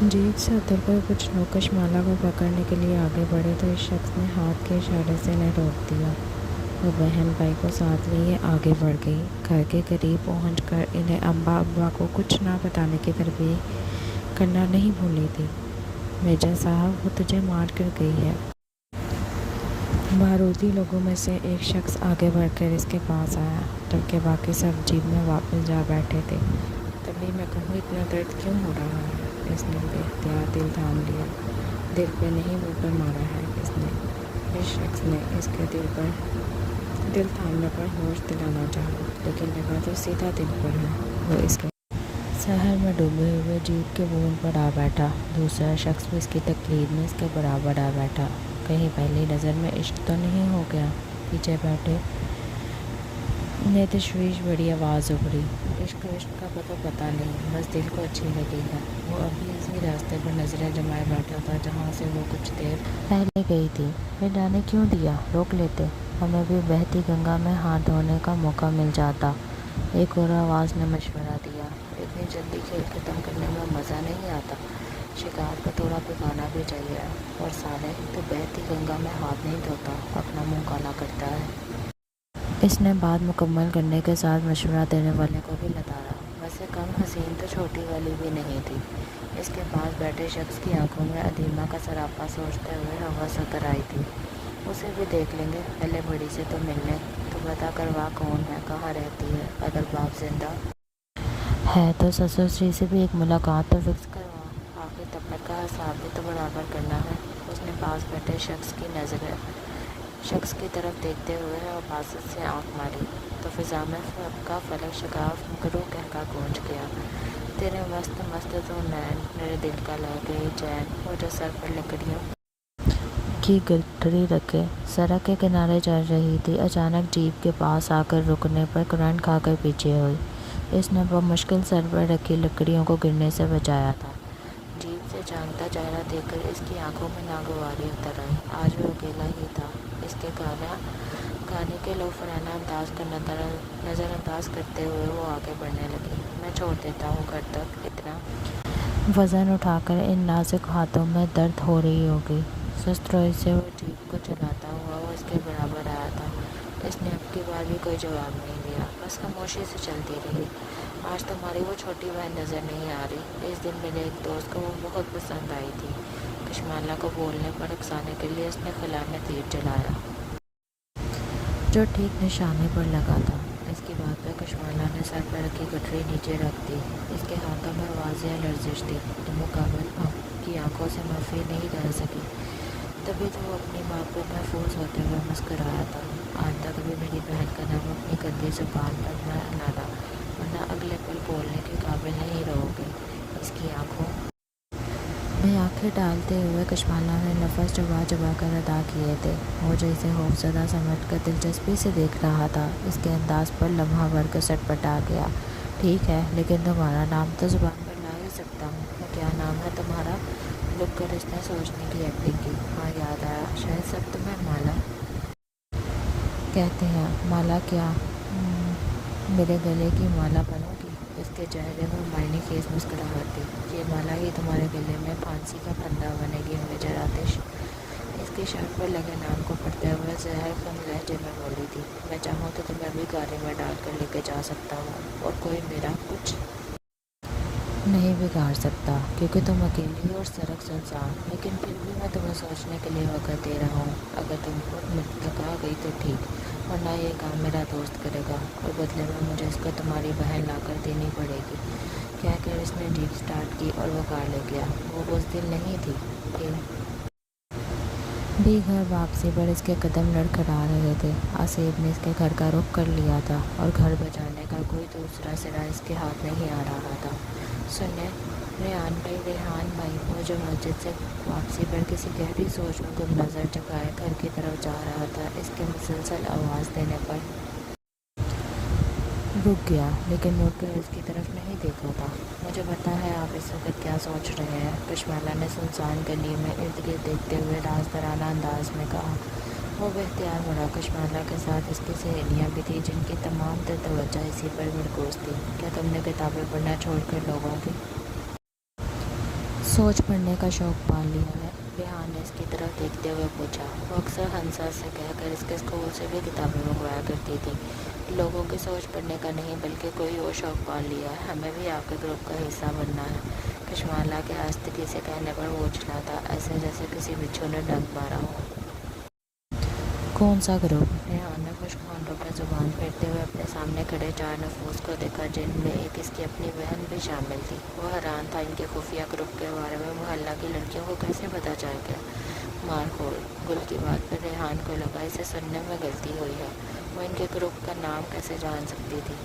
Jeep से उतरकर कुछ लोग कशमाला को पकड़ने के लिए आगे बढ़े तो इस शख्स ने हाथ के इशारे से इन्हें रोक दिया। वो बहन भाई को साथ लिए आगे बढ़ गई। घर के करीब पहुंचकर इन्हें अब्बा को कुछ ना बताने की तरकीब करना नहीं भूली थी। मेजर साहब, वो तुझे मार कर गई है। बारूदी लोगों में से एक शख्स आगे बढ़कर इसके पास आया, जबकि बाकी सब जीप में वापस जा बैठे थे। तभी मैं कहूँ, इतना दर्द क्यों हो रहा है? इसने बेख्तियार दिल थाम लिया। दिल पे नहीं, मुंह पर मारा है इसने। इस शख्स ने इसके दिल थामने पर होश दिलाना चाहा, लेकिन लगा तो सीधा दिल पर है। वो इसके शहर में डूबे हुए जीप के बूंद पर आ बैठा। दूसरा शख्स भी इसकी तकलीफ में इसके बराबर आ बैठा। कहीं पहली नज़र में इश्क तो नहीं हो गया? पीछे बैठे ने तशवीश बड़ी आवाज़ उभरी। इश्क का पता नहीं, बस दिल को अच्छी लगी है। वो अभी इसी रास्ते पर नज़रें जमाए बैठा था जहाँ से वो कुछ देर पहले गई थी। फिर जाने क्यों दिया? रोक लेते, हमें भी बहती गंगा में हाथ धोने का मौका मिल जाता। एक और आवाज़ ने मशवरा दिया। इतनी जल्दी खेल ख़त्म करने में मज़ा नहीं आता। शिकार को थोड़ा भिगाना भी चाहिए। और साले, तो बहती गंगा में हाथ नहीं धोता, अपना मुँह काला करता है। इसने बात मुकम्मल करने के साथ मशवरा देने वाले को भी लताड़ा। वैसे कम हसीन तो छोटी वाली भी नहीं थी। इसके पास बैठे शख्स की आंखों में अदीमा का सरापा सोचते हुए हवस उतर आई थी। उसे भी देख लेंगे, पहले बड़ी से तो मिलने। तो बता करवा कौन है, कहाँ रहती है? अगर बाप जिंदा है तो ससुर श्री से भी एक मुलाकात तो फिक्स करवा। आखिर तब का हिसाब भी तो बराबर करना है। उसने पास बैठे शख्स की तरफ देखते हुए और बासत से आंख मारी तो फिजा में का फलक शगाफ मकरू कहका गूंज गया। तेरे मस्त मस्त तो नैन, मेरे दिल का लग गई चैन। वो जो सर पर लकड़ियों की गठरी रखे सड़क के किनारे चल रही थी, अचानक जीप के पास आकर रुकने पर करंट खाकर पीछे हुई। इसने बमुश्किल सर पर रखी लकड़ियों को गिरने से बचाया था। जीप से झांकता चेहरा देखकर इसकी आंखों में नागवारी उतर आई। आज वो अकेला ही था। इसके गाने के लोफराना अंदाज का नज़रअंदाज करते हुए वो आगे बढ़ने लगी। मैं छोड़ देता हूँ घर तक, इतना वज़न उठाकर इन नाजुक हाथों में दर्द हो रही होगी। सुस्त रोई से वो जीप को चलाता हुआ वो इसके बराबर आया था। इसने अब की बार भी कोई जवाब नहीं दिया, बस खामोशी से चलती रही। आज तुम्हारी वो छोटी बहन नज़र नहीं आ रही। इस दिन मेरे एक दोस्त को वो बहुत पसंद आई थी। कशमाला को बोलने पर उकसाने के लिए उसने खला में तीर चलाया, जो ठीक निशाने पर लगा था। इसकी बात पर कशमाला ने सर पर रखी गठरी नीचे रख दी। इसके हाथों में वाज़ेह लर्जिश थी, तो मुकाबल की आंखों से माफ़ी नहीं रह सकी। तभी तो वो अपनी बात पर महफूज होते हुए मुस्कुराया था। आज तक भी मेरी बहन का नाम अपनी गंदी जुबान पर न लाना, वरना अगले पल बोलने के काबिल नहीं रहोगे। इसकी आंखों में आंखें डालते हुए कशमाला ने लफ्ज़ चबा कर अदा किए थे। वो जैसे खौफज़दा समझ कर दिलचस्पी से देख रहा था। इसके अंदाज पर लम्हा भर कर सटपटा गया। ठीक है, लेकिन तुम्हारा नाम तो ज़ुबान पर ला ही सकता हूँ। क्या नाम है तुम्हारा? लुक कर इसने सोचने की एक्टिंग की। हाँ, याद आया, शायद सब तुम्हें माला कहते हैं। माला क्या? मेरे गले की माला बनोगी? इसके चेहरे में मायने खेज मुस्कुराहट थी। ये माला ही तुम्हारे गले में फांसी का फंदा बनेगी मेजर आतिश। इसकी शर्ट पर लगे नाम को पढ़ते हुए जहर कम लहजे में बोली थी। मैं चाहूँ तो तुम्हें भी गाड़ी में डालकर लेके जा सकता हूँ और कोई मेरा कुछ नहीं बिगाड़ सकता, क्योंकि तुम अकेली और सड़क सुनसान। लेकिन फिर भी मैं तुम्हें सोचने के लिए वक़्त दे रहा हूँ। अगर तुम मुझ तक आ गई तो ठीक, वरना ये काम मेरा दोस्त करेगा और बदले में मुझे इसको तुम्हारी बहन लाकर देनी पड़ेगी। कहकर इसने जीप स्टार्ट की और वो कार ले गया। वो बुज़दिल नहीं थी। फिर भी घर वापसी पर इसके कदम लड़खड़ा रहे थे। आसिफ ने इसके घर का रुख कर लिया था और घर बचाने का कोई दूसरा सिरा इसके हाथ नहीं आ रहा था। सुने रेहान भाई, वो जो मस्जिद से वापसी पर किसी गहरी सोच में गुम नज़र झुकाए घर की तरफ जा रहा था, इसके मुसलसल आवाज़ देने पर रुक गया, लेकिन मुड़कर उसकी तरफ नहीं देखा था। मुझे पता है आप इस वक्त क्या सोच रहे हैं, कशमाला ने सुनसान गली में इर्द गिर्द देखते हुए राजदाराना अंदाज में कहा। वो बेख्तियार मुड़ा। कशमाला के साथ इसकी सहेलियाँ भी थी, जिनकी तमाम तर तवज्जो इसी पर मरकूज़ थी। क्या तुमने किताबें पढ़ना छोड़ कर लोगों की सोच पढ़ने का शौक पाल लिया है, रेहान ने इसकी तरफ देखते हुए पूछा। वो अक्सर हंसा से कहकर इसके स्कूल से भी किताबें मंगवाया करती थी। लोगों की सोच पढ़ने का नहीं बल्कि कोई और शौक पाल लिया है। हमें भी आपके ग्रुप का हिस्सा बनना है। कश्माला के आस्तिकी से कहने पर वो उछला था, ऐसे जैसे किसी बिच्छू ने डंक मारा हो। कौन सा ग्रुप? रेहान ने खुश्क होंठों पर जुबान फेरते हुए अपने सामने खड़े चार नफूस को देखा, जिनमें एक इसकी अपनी बहन भी शामिल थी। वो हैरान था, इनके खुफिया ग्रुप के बारे में मोहल्ला की लड़कियों को कैसे पता चल गया। मारखोर गुल की बात पर रेहान को लगा इसे सुनने में गलती हुई है। वो इनके ग्रुप का नाम कैसे जान सकती थी।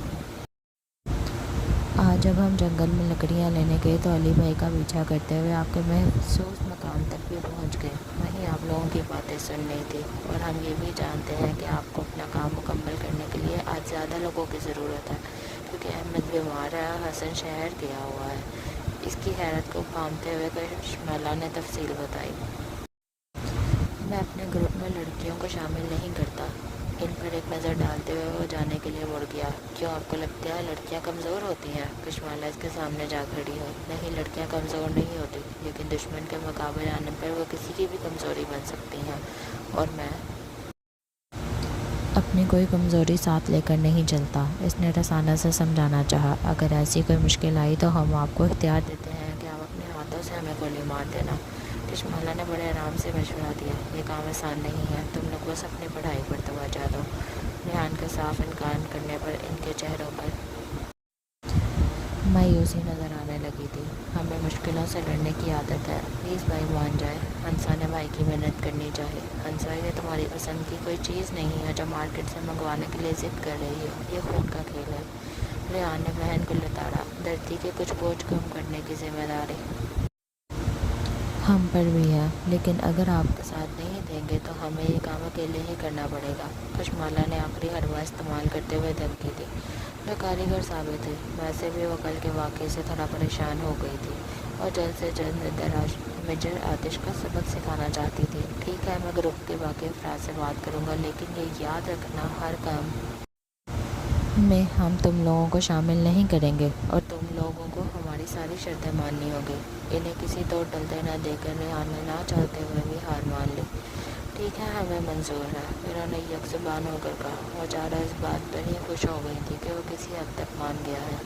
आज जब हम जंगल में लकड़ियाँ लेने गए तो अली भाई का पीछा करते हुए आपके महसूस मकाम तक भी पहुँच गए। वहीं आप लोगों की बातें सुन रही थी। और हम ये भी जानते हैं कि आपको अपना काम मुकम्मल करने के लिए आज ज़्यादा लोगों की ज़रूरत है, क्योंकि अहमद बीमार है और हसन शहर गया हुआ है। इसकी हैरत को भांपते हुए कश्माला ने तफसील बताई। मैं अपने ग्रुप में लड़कियों को शामिल नहीं करता। इन पर एक नज़र डालते हुए वो जाने के लिए मुड़ गया। क्यों, आपको लगता है लड़कियां कमज़ोर होती हैं? कश्माला इसके सामने जा खड़ी हो। नहीं, लड़कियां कमज़ोर नहीं होती, लेकिन दुश्मन के मुकाबले आने पर वो किसी की भी कमज़ोरी बन सकती हैं। और मैं अपनी कोई कमज़ोरी साथ लेकर नहीं चलता, इसने रसाना से समझाना चाहा। अगर ऐसी कोई मुश्किल आई तो हम आपको इख्तियार देते हैं कि आप अपने हाथों से हमें गोली मार देना। कश्माला ने बड़े आराम से मशवरा दिया। ये काम आसान नहीं है, तुम लोग बस अपनी पढ़ाई पर तवज्जो दो। रेहान के साफ इनकार करने पर इनके चेहरों पर मायूसी नज़र आने लगी थी। हमें मुश्किलों से लड़ने की आदत है, प्लीज़ भाई मान जाए। हंसा ने भाई की मदद करनी चाहिए। हंसा, ये तुम्हारी पसंद की कोई चीज़ नहीं है जो मार्केट से मंगवाने के लिए ज़िद कर रही हो। ये खून का खेल है। रेहान ने बहन को लताड़ा। धरती के कुछ बोझ कम करने की जिम्मेदारी हम पर भी है, लेकिन अगर आपका साथ नहीं देंगे तो हमें ये काम अकेले ही करना पड़ेगा। कश्माला ने आखिरी हरवा इस्तेमाल करते हुए धमकी दी, जो कारीगर साबित हुई। वैसे भी वो कल के वाक़े से थोड़ा परेशान हो गई थी और जल्द से जल्द मेजर आतिश का सबक सिखाना चाहती थी। ठीक है, मैं ग्रुप के बाकी अफराद से बात करूँगा, लेकिन ये याद रखना, हर काम में हम तुम लोगों को शामिल नहीं करेंगे और तुम लोगों को हमारी सारी शर्तें माननी होगी। इन्हें किसी तौर टलते न देकर रेहान ने ना चाहते हुए भी हार मान ली। ठीक है, हमें मंजूर है, इन्होंने यकजुबान होकर कहा। वो चारों इस बात पर ही खुश हो गई थी कि वो किसी हद तक मान गया है।